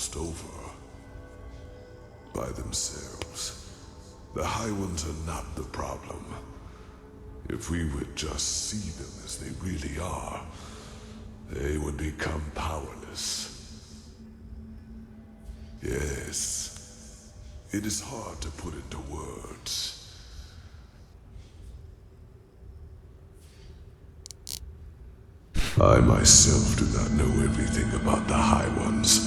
glossed over by themselves. The High Ones are not the problem. If we would just see them as they really are, they would become powerless. Yes, it is hard to put into words. I myself do not know everything about the High Ones,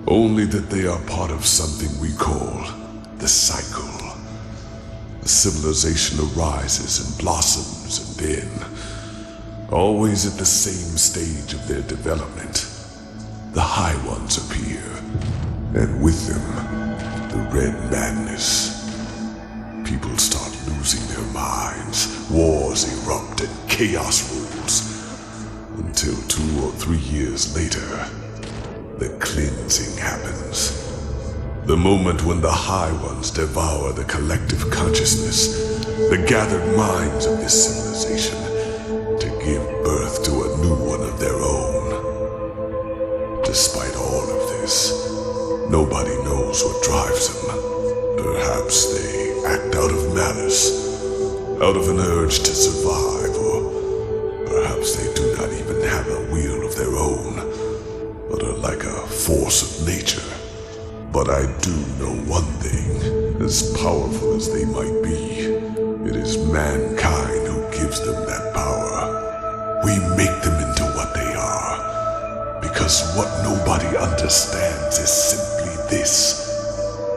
only that they are part of something we call the cycle. The civilization arises and blossoms, and then, always at the same stage of their development, the High Ones appear, and with them, the Red Madness. People start losing their minds, wars erupt, and chaos rules. Until 2 or 3 years later, the cleansing happens. The moment when the High Ones devour the collective consciousness, the gathered minds of this civilization, to give birth to a new one of their own. Despite all of this, nobody knows what drives them. Perhaps they act out of malice, out of an urge to survive, or perhaps they do not even have a will of their own, but are like a force of nature. But I do know one thing, as powerful as they might be, it is mankind who gives them that power. We make them into what they are, because what nobody understands is simply this.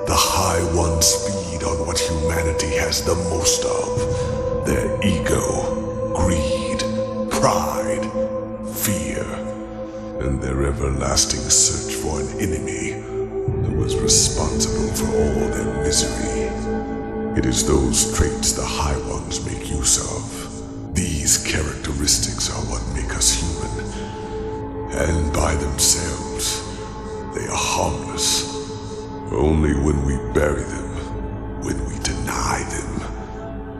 The High Ones feed on what humanity has the most of: their ego, greed, pride, fear, and their everlasting search for an enemy who is responsible for all their misery. It is those traits the High Ones make use of. These characteristics are what make us human, and by themselves, they are harmless. Only when we bury them, when we deny them,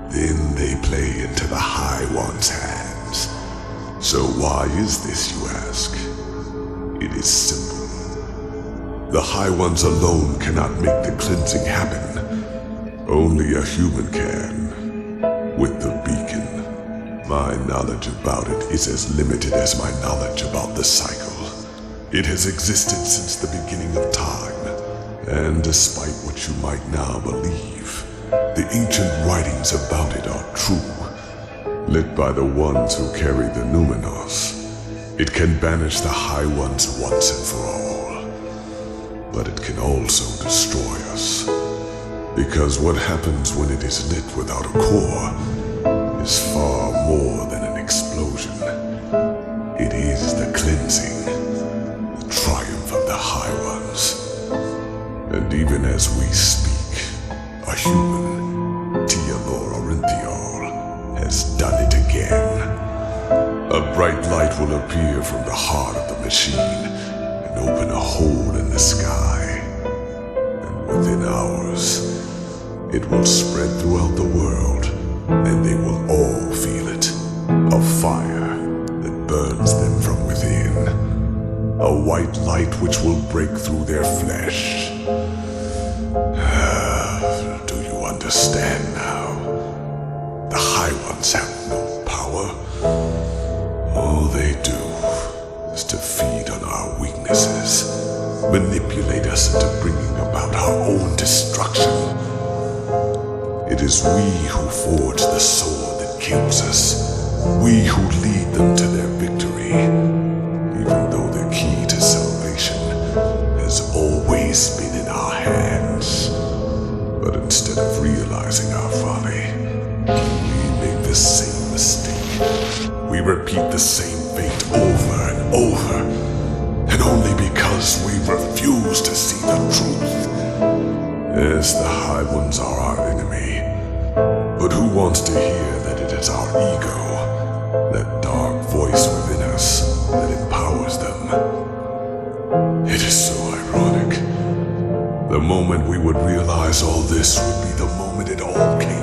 then they play into the High Ones' hands. So why is this, you ask? It is simple. The High Ones alone cannot make the cleansing happen. Only a human can. With the beacon, my knowledge about it is as limited as my knowledge about the cycle. It has existed since the beginning of time. And despite what you might now believe, the ancient writings about it are true. Lit by the ones who carry the Numenos, it can banish the High Ones once and for all. But it can also destroy us. Because what happens when it is lit without a core is far more than an explosion. It is the cleansing, the triumph of the High Ones. And even as we speak, a human, Tealor Orinthiol, has done it again. A bright light will appear from the heart of the machine and open a hole in the sky. And within hours, it will spread throughout the world, and they will all feel it. A fire that burns them from within. A white light which will break through their flesh. Do you understand now? The High Ones have no power. All they do is to feed on our weaknesses, manipulate us into bringing about our own destruction. It is we who forge the sword that kills us, we who lead them to their victory, even though the key to salvation has always been in our hands. But instead of realizing our folly, we make the same mistake. We repeat the same fate over and over, and only because we refuse to see the truth. Yes, the High Ones are our enemy, but who wants to hear that it is our ego, that dark voice within us, that empowers them? It is so ironic. The moment we would realize all this would be the moment it all came